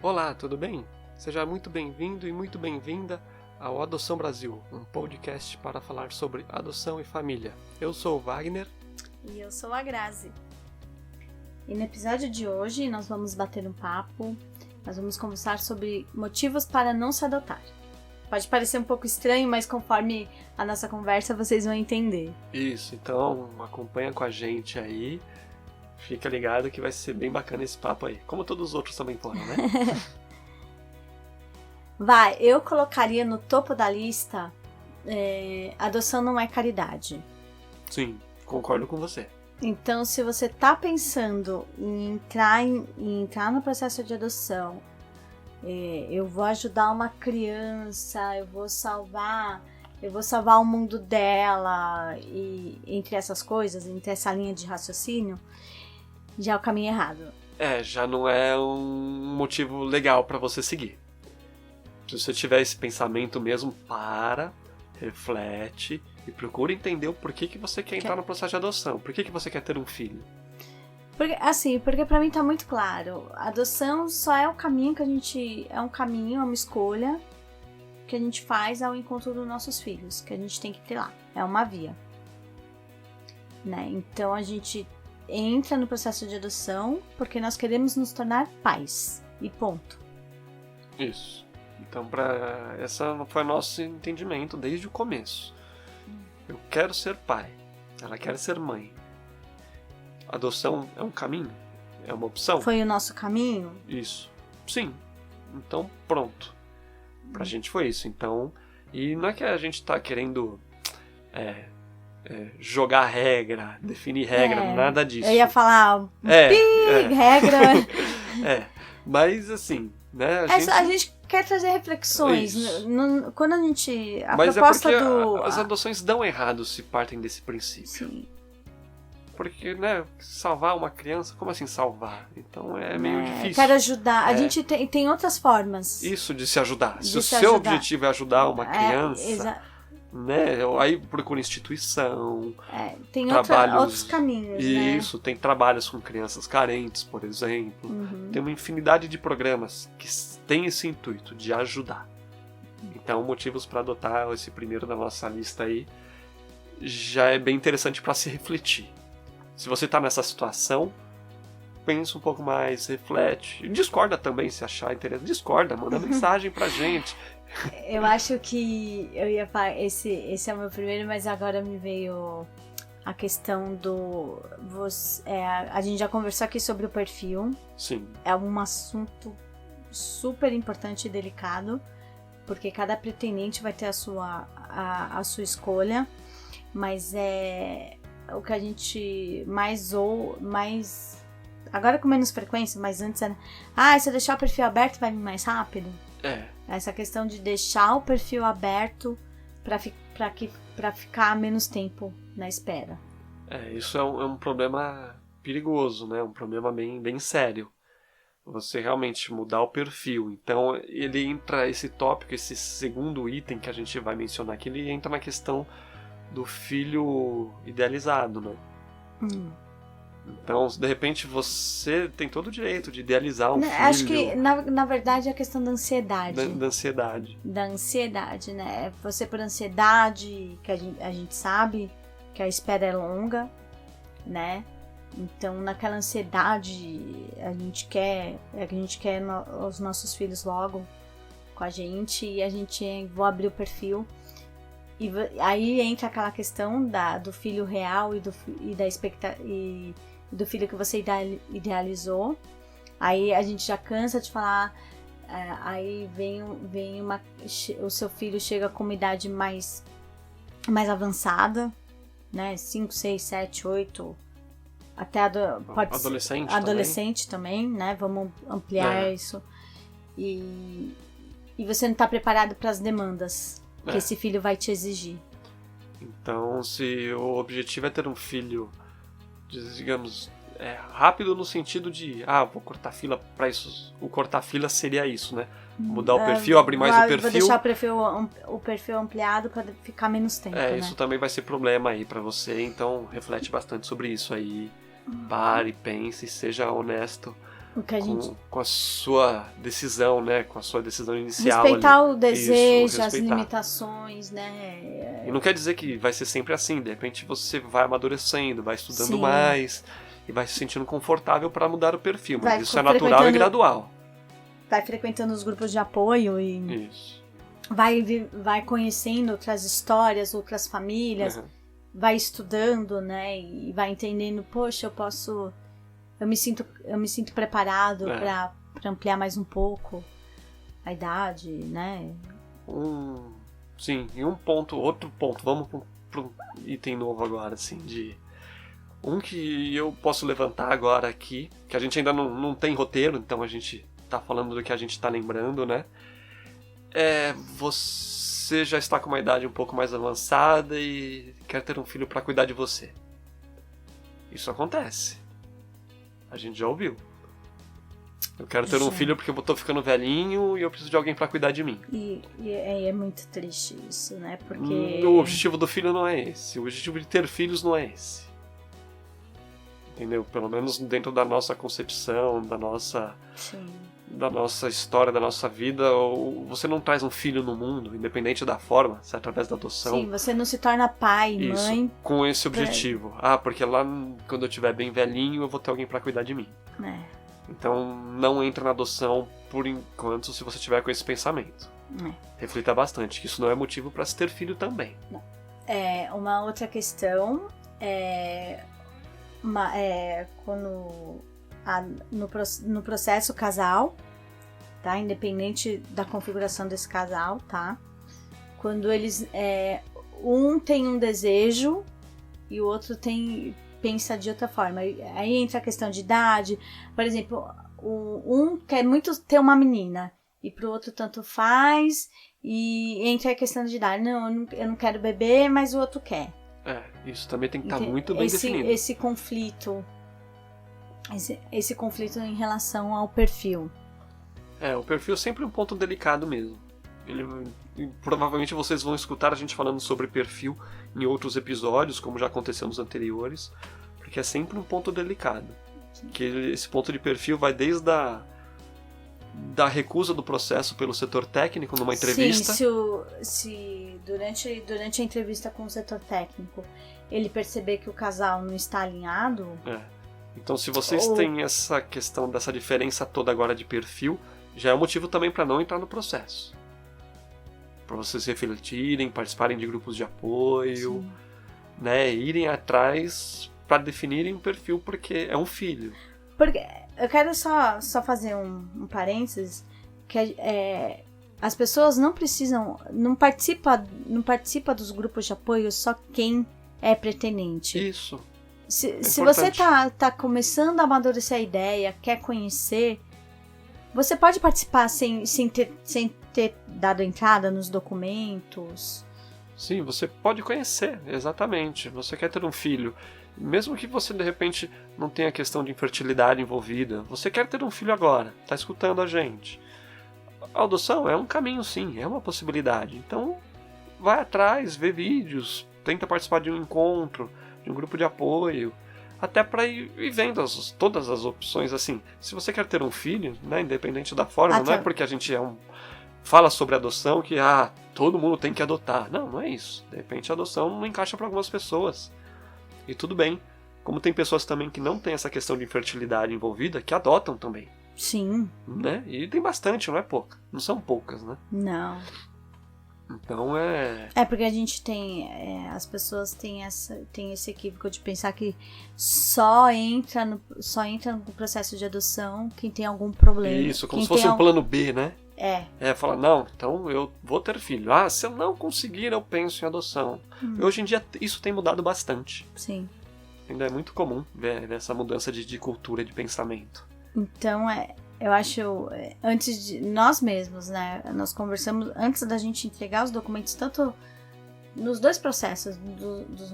Olá, tudo bem? Seja muito bem-vindo e muito bem-vinda ao Adoção Brasil, um podcast para falar sobre adoção e família. Eu sou o Wagner. E eu sou a Grazi. E no episódio de hoje nós vamos bater um papo, nós vamos conversar sobre motivos para não se adotar. Pode parecer um pouco estranho, mas conforme a nossa conversa vocês vão entender. Isso, então acompanha com a gente aí, fica ligado que vai ser bem bacana esse papo aí, como todos os outros também foram, né? Eu colocaria no topo da lista, adoção não é caridade. Sim, concordo com você. Então, se você tá pensando em entrar no processo de adoção, eu vou ajudar uma criança, eu vou salvar o mundo dela, e entre essas coisas, entre essa linha de raciocínio, já é o caminho errado. Já não é um motivo legal para você seguir. Se você tiver esse pensamento mesmo, reflete e procura entender o porquê que você quer entrar no processo de adoção. Por que você quer ter um filho? Porque pra mim tá muito claro. A adoção só é o caminho que a gente... É um caminho, é uma escolha que a gente faz ao encontro dos nossos filhos. Que a gente tem que ter lá. É uma via. Né? Então a gente entra no processo de adoção porque nós queremos nos tornar pais. E ponto. Isso. Então, essa foi o nosso entendimento desde o começo. Eu quero ser pai. Ela quer ser mãe. Adoção é um caminho? É uma opção? Foi o nosso caminho? Isso. Sim. Então, pronto. Pra gente foi isso. Então, e não é que a gente tá querendo jogar regra, definir regra, nada disso. Eu ia falar regra. Mas assim, né? A gente quer trazer reflexões. Quando a gente... Mas proposta é porque as adoções dão errado se partem desse princípio. Sim. Porque, né, salvar uma criança, como assim salvar? Então é meio difícil. Quero ajudar. A gente tem outras formas. Isso, de se ajudar. Se o seu objetivo é ajudar uma criança, né, aí procura instituição, tem trabalhos, outros caminhos, isso, tem trabalhos com crianças carentes, por exemplo. Tem uma infinidade de programas que tem esse intuito de ajudar. Então, motivos para adotar esse primeiro da nossa lista aí já é bem interessante para se refletir. Se você está nessa situação, pensa um pouco mais, reflete. Discorda também, se achar interessante. Discorda, manda mensagem pra gente. Eu acho que eu ia falar, esse é o meu primeiro, mas agora me veio a questão do... a gente já conversou aqui sobre o perfil. Sim. É um assunto super importante e delicado, porque cada pretendente vai ter a sua escolha, mas o que a gente mais agora com menos frequência, mas antes era se eu deixar o perfil aberto vai vir mais rápido. Essa questão de deixar o perfil aberto pra ficar menos tempo na espera. Isso é um problema perigoso, né? Um problema bem sério. Você realmente mudar o perfil. Então, ele entra, esse tópico, esse segundo item que a gente vai mencionar aqui, ele entra na questão do filho idealizado, né? Então, de repente, você tem todo o direito de idealizar um filho. Acho que, na verdade, é a questão da ansiedade. Da ansiedade. Da ansiedade, né? Você por ansiedade, que a gente sabe que a espera é longa, né? Então, naquela ansiedade, a gente quer os nossos filhos logo com a gente, e a gente vou abrir o perfil. E aí entra aquela questão do filho real e do filho que você idealizou. Aí a gente já cansa de falar. Aí o seu filho chega com uma idade mais avançada, né? 5, 6, 7, 8, até adolescente também, né? Vamos ampliar isso. E você não está preparado para as demandas que esse filho vai te exigir. Então, se o objetivo é ter um filho, digamos, rápido no sentido de, vou cortar fila para isso. O cortar fila seria isso, né? Mudar o perfil, abrir mais o perfil. Vou deixar o perfil ampliado para ficar menos tempo, né? Isso também vai ser problema aí para você, então reflete bastante sobre isso aí. Pare, pense, seja honesto O que a gente... com a sua decisão, né? Com a sua decisão inicial. Respeitar ali. o desejo, Isso, as respeitar. limitações, né? E não quer dizer que vai ser sempre assim. De repente você vai amadurecendo, vai estudando Sim. mais e vai se sentindo confortável para mudar o perfil. Mas Vai isso é natural e gradual. Vai frequentando os grupos de apoio e Isso. vai conhecendo outras histórias, outras famílias, vai estudando, né? E vai entendendo, poxa, eu me sinto preparado para ampliar mais um pouco a idade, né? Sim, e outro ponto, vamos para um item novo agora, assim, que eu posso levantar agora aqui, que a gente ainda não tem roteiro, então a gente tá falando do que a gente tá lembrando, né? Você já está com uma idade um pouco mais avançada e quer ter um filho para cuidar de você. Isso acontece. A gente já ouviu. Eu quero ter um filho porque eu tô ficando velhinho e eu preciso de alguém pra cuidar de mim. E é muito triste isso, né? Porque... O objetivo do filho não é esse. O objetivo de ter filhos não é esse. Entendeu? Pelo menos dentro da nossa concepção, da nossa história, da nossa vida, você não traz um filho no mundo, independente da forma, se é através da adoção. Sim, você não se torna pai, mãe. Com esse objetivo. Porque lá, quando eu estiver bem velhinho, eu vou ter alguém pra cuidar de mim. Então, não entra na adoção por enquanto, se você tiver com esse pensamento. Reflita bastante, que isso não é motivo pra se ter filho também. Uma outra questão quando no processo casal, tá? Independente da configuração desse casal, tá? Quando eles um tem um desejo e o outro pensa de outra forma. Aí entra a questão de idade. Por exemplo, um quer muito ter uma menina e pro outro tanto faz, e entra a questão de idade. Não, eu não quero bebê, mas o outro quer. Isso também tem que estar muito bem definido. Esse conflito em relação ao perfil. O perfil é sempre um ponto delicado mesmo. Provavelmente vocês vão escutar a gente falando sobre perfil em outros episódios, como já aconteceu nos anteriores, porque é sempre um ponto delicado. Que esse ponto de perfil vai desde da recusa do processo pelo setor técnico numa entrevista. Sim, se durante a entrevista com o setor técnico ele perceber que o casal não está alinhado... Então, se vocês têm essa questão dessa diferença toda agora de perfil, já é um motivo também para não entrar no processo. Para vocês refletirem, participarem de grupos de apoio, né, irem atrás para definirem um perfil, porque é um filho. Porque eu quero só fazer um parênteses, que as pessoas não precisam, não participa dos grupos de apoio só quem é pretendente. Isso. Se você tá começando a amadurecer a ideia, quer conhecer, você pode participar sem ter dado entrada nos documentos. Sim, você pode conhecer, exatamente. Você quer ter um filho, mesmo que você de repente não tenha questão de infertilidade envolvida, você quer ter um filho agora, tá escutando a gente. A adoção é um caminho, sim, é uma possibilidade. Então, vai atrás, vê vídeos, tenta participar de um encontro, de um grupo de apoio, até para ir vendo todas as opções, assim. Se você quer ter um filho, né, independente da forma, não é porque a gente fala sobre adoção que todo mundo tem que adotar. Não é isso. De repente a adoção não encaixa para algumas pessoas. E tudo bem. Como tem pessoas também que não têm essa questão de infertilidade envolvida, que adotam também. Sim. Né? E tem bastante, não é pouca. Não são poucas, né? Não. Então porque a gente tem... as pessoas têm esse equívoco de pensar que só entra no processo de adoção quem tem algum problema. Isso, como se fosse um plano B, né? Fala, não, então eu vou ter filho. Se eu não conseguir, eu penso em adoção. Hoje em dia isso tem mudado bastante. Sim. Ainda é muito comum ver essa mudança de cultura, de pensamento. Então, eu acho, antes de nós mesmos, né, nós conversamos, antes da gente entregar os documentos, tanto nos dois processos dos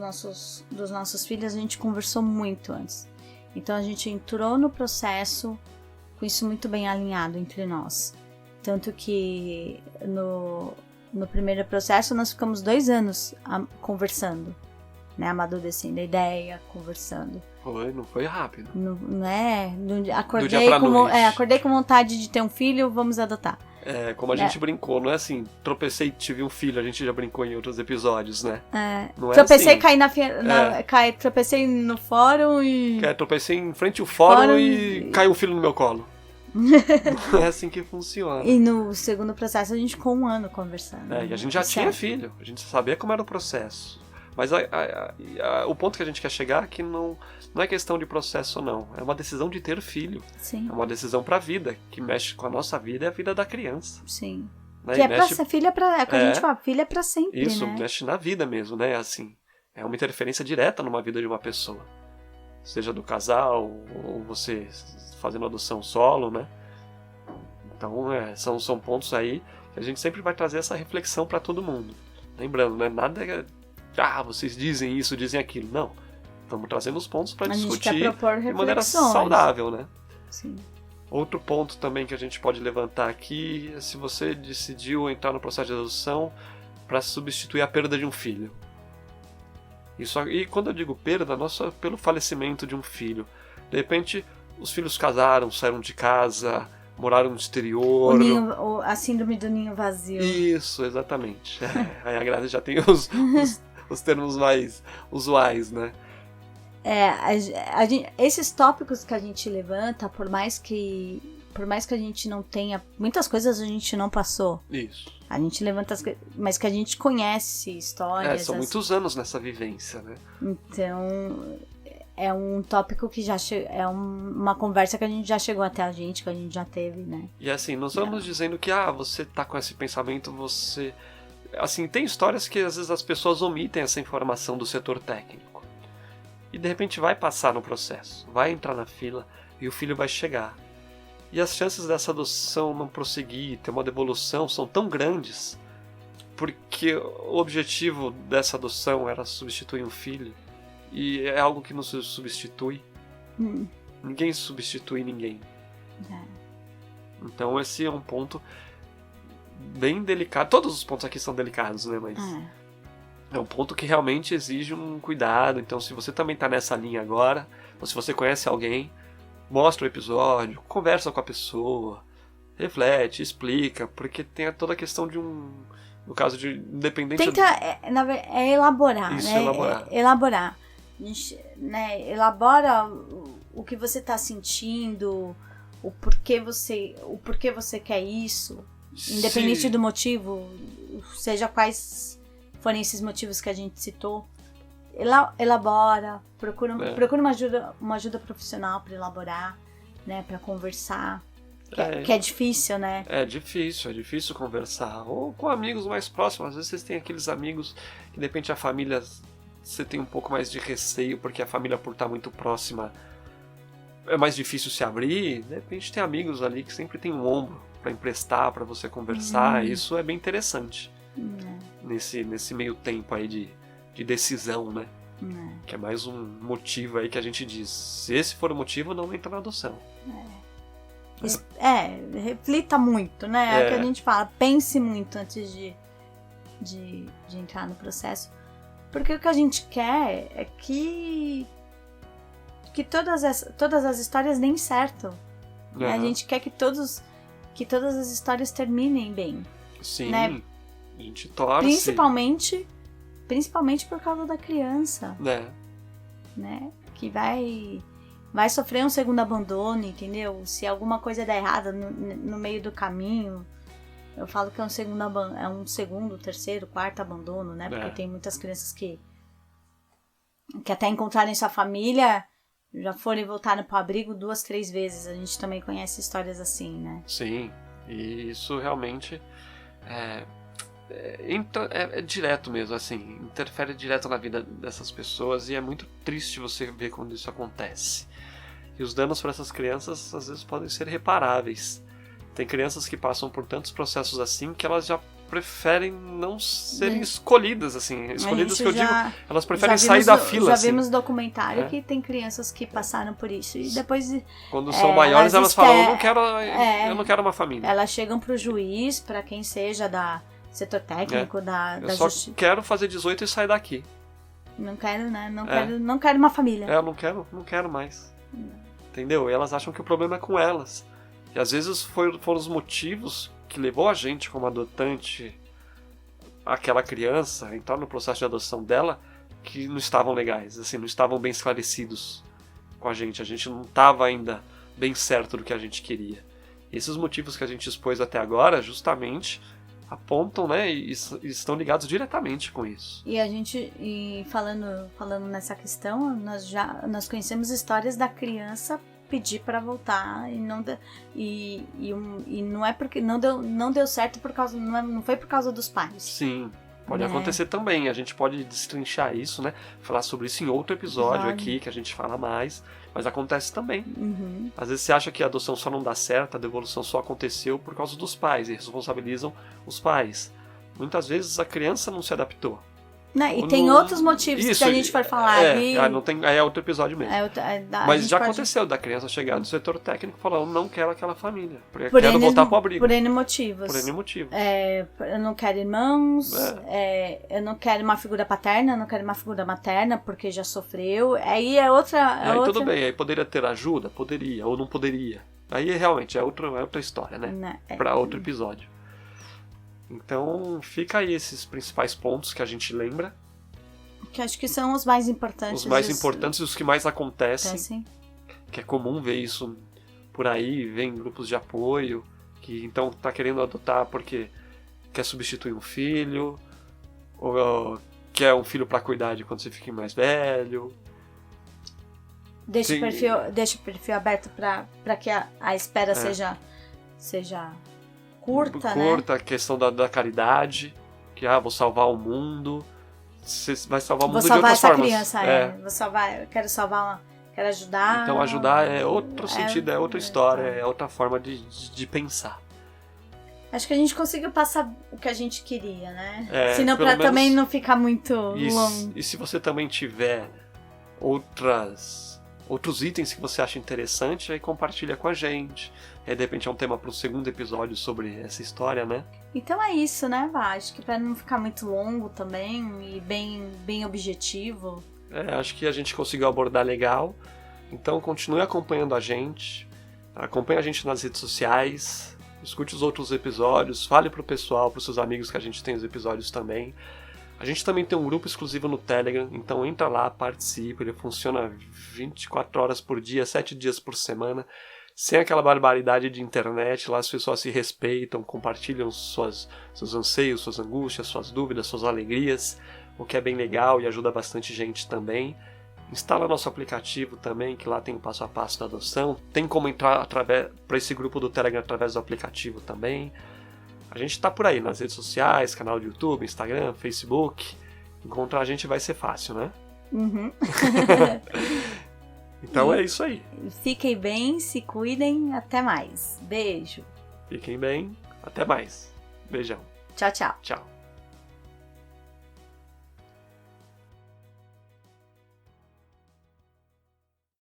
nossos filhos, a gente conversou muito antes. Então, a gente entrou no processo com isso muito bem alinhado entre nós. Tanto que no primeiro processo nós ficamos 2 anos conversando, né? Amadurecendo a ideia, conversando. Não foi rápido. Não é? Acordei com vontade de ter um filho, vamos adotar. Como a gente brincou, não é assim, tropecei e tive um filho, a gente já brincou em outros episódios, né? Não tropecei, assim. Tropecei no fórum e... Tropecei em frente ao fórum e caiu um filho no meu colo. Não é assim que funciona. E no segundo processo a gente ficou 1 ano conversando. E a gente já tinha filho, a gente sabia como era o processo. Mas o ponto que a gente quer chegar é que não é questão de processo, não. É uma decisão de ter filho. Sim. É uma decisão pra vida, que mexe com a nossa vida e a vida da criança. Sim. Né? Que pra ser filha, a gente fala, filha é pra sempre, isso, né? mexe na vida mesmo, né? Assim, é uma interferência direta numa vida de uma pessoa. Seja do casal, ou você fazendo adoção solo, né? Então, são pontos aí que a gente sempre vai trazer essa reflexão pra todo mundo. Lembrando, né? Nada é... vocês dizem isso, dizem aquilo. Não. Estamos trazendo os pontos para discutir de maneira saudável, né? Sim. Outro ponto também que a gente pode levantar aqui é se você decidiu entrar no processo de adoção para substituir a perda de um filho. E quando eu digo perda, não é só pelo falecimento de um filho. De repente, os filhos casaram, saíram de casa, moraram no exterior. A síndrome do ninho vazio. Isso, exatamente. Aí a Grazi já tem os termos mais usuais, né? Esses tópicos que a gente levanta, por mais que a gente não tenha... Muitas coisas a gente não passou. Isso. A gente levanta mas que a gente conhece histórias. São muitos anos nessa vivência, né? Então, é um tópico que já é uma conversa que a gente já chegou até a gente, que a gente já teve, né? E assim, nós vamos dizendo que você tá com esse pensamento, você... Assim, tem histórias que às vezes as pessoas omitem essa informação do setor técnico. E de repente vai passar no processo, vai entrar na fila e o filho vai chegar. E as chances dessa adoção não prosseguir, ter uma devolução, são tão grandes, porque o objetivo dessa adoção era substituir um filho, e é algo que não se substitui. Ninguém substitui ninguém. Então esse é um ponto bem delicado. Todos os pontos aqui são delicados, né? Mas é um ponto que realmente exige um cuidado. Então, se você também está nessa linha agora, ou se você conhece alguém, mostra o episódio, conversa com a pessoa, reflete, explica, porque tem toda a questão de no caso de independente... Tenta elaborar, isso, né? Elaborar. Elabora o que você está sentindo, o porquê você quer isso, independente do motivo, seja quais forem esses motivos que a gente citou. Elabora, procura uma ajuda profissional para elaborar, né, para conversar, que é difícil, né? É difícil conversar, ou com amigos mais próximos. Às vezes vocês têm aqueles amigos que de repente a família, você tem um pouco mais de receio, porque a família, por estar muito próxima, é mais difícil se abrir. De repente tem amigos ali que sempre tem um ombro para emprestar, para você conversar. Isso é bem interessante nesse meio tempo aí de decisão, né? Que é mais um motivo aí que a gente diz, se esse for o motivo, não entra na adoção. Reflita muito, né? É o que a gente fala, pense muito antes de entrar no processo, porque o que a gente quer é que todas as histórias deem certo. Né? A gente quer que todas as histórias terminem bem. Sim, né? A gente torce. Principalmente por causa da criança. Né? Que vai sofrer um segundo abandono, entendeu? Se alguma coisa der errada no meio do caminho, eu falo que é um segundo, terceiro, quarto abandono, né? Porque tem muitas crianças que até encontrarem sua família já foram e voltaram pro abrigo 2, 3 vezes. A gente também conhece histórias assim, né? Sim, e isso realmente é direto mesmo, assim, interfere direto na vida dessas pessoas, e é muito triste você ver quando isso acontece. E os danos para essas crianças às vezes podem ser reparáveis. Tem crianças que passam por tantos processos assim que elas já preferem não serem escolhidas, assim. Escolhidas que eu digo, elas preferem sair da fila. Já vimos documentário que tem crianças que passaram por isso. E depois... Quando são maiores, elas falam, eu não quero uma família. Elas chegam pro juiz, para quem seja da setor técnico, da justiça. Eu só quero fazer 18 e sair daqui. Não quero, né? Não quero uma família. Eu não quero mais. Entendeu? E elas acham que o problema é com elas. E às vezes foram os motivos que levou a gente como adotante, aquela criança, a entrar no processo de adoção dela, que não estavam legais, assim, não estavam bem esclarecidos com a gente não estava ainda bem certo do que a gente queria. E esses motivos que a gente expôs até agora, justamente, apontam, né, e estão ligados diretamente com isso. E a gente, falando nessa questão, nós conhecemos histórias da criança pedir para voltar e não é porque não deu certo por causa, não foi por causa dos pais. Sim, pode acontecer também. A gente pode destrinchar isso, né? Falar sobre isso em outro episódio aqui, que a gente fala mais. Mas acontece também. Às vezes você acha que a adoção só não dá certo, a devolução só aconteceu por causa dos pais e responsabilizam os pais. Muitas vezes a criança não se adaptou. E tem outros motivos que a gente for falar. É outro episódio mesmo. Mas já aconteceu da criança chegar no setor técnico falando, não quero aquela família. Quero voltar pro abrigo. Por N motivos. Eu não quero irmãos, eu não quero uma figura paterna, eu não quero uma figura materna, porque já sofreu. Aí é outra... Aí tudo bem, aí poderia ter ajuda? Poderia, ou não poderia. Aí realmente é outra história, né? Pra outro episódio. Então, fica aí esses principais pontos que a gente lembra. Que acho que são os mais importantes. Os mais importantes e os que mais acontecem. Que é comum ver isso por aí, ver em grupos de apoio, que então tá querendo adotar porque quer substituir um filho, ou quer um filho para cuidar de quando você fica mais velho. Deixa o perfil aberto para que a espera seja curta, né? A questão da caridade, que vou salvar o mundo. Você vai salvar o mundo de outras formas. Vou salvar essa criança, vou salvar, quero ajudar. Então ajudar é outro sentido, é outra história, é outra forma de pensar. Acho que a gente conseguiu passar o que a gente queria, né? Senão pra também não ficar muito longo. E se você também tiver outros itens que você acha interessante, aí compartilha com a gente. De repente é um tema para um segundo episódio sobre essa história, né? Então é isso, né, Vá? Acho que para não ficar muito longo também e bem objetivo. Acho que a gente conseguiu abordar legal. Então continue acompanhando a gente. Acompanhe a gente nas redes sociais. Escute os outros episódios. Fale pro pessoal, pros seus amigos que a gente tem os episódios também. A gente também tem um grupo exclusivo no Telegram, então entra lá, participa. Ele funciona 24 horas por dia, 7 dias por semana. Sem aquela barbaridade de internet, lá as pessoas se respeitam, compartilham seus anseios, suas angústias, suas dúvidas, suas alegrias, o que é bem legal e ajuda bastante gente também. Instala nosso aplicativo também, que lá tem o passo a passo da adoção. Tem como entrar para esse grupo do Telegram através do aplicativo também. A gente está por aí nas redes sociais, canal do YouTube, Instagram, Facebook. Encontrar a gente vai ser fácil, né? Então é isso aí. Fiquem bem, se cuidem, até mais. Beijo. Fiquem bem, até mais. Beijão. Tchau, tchau. Tchau.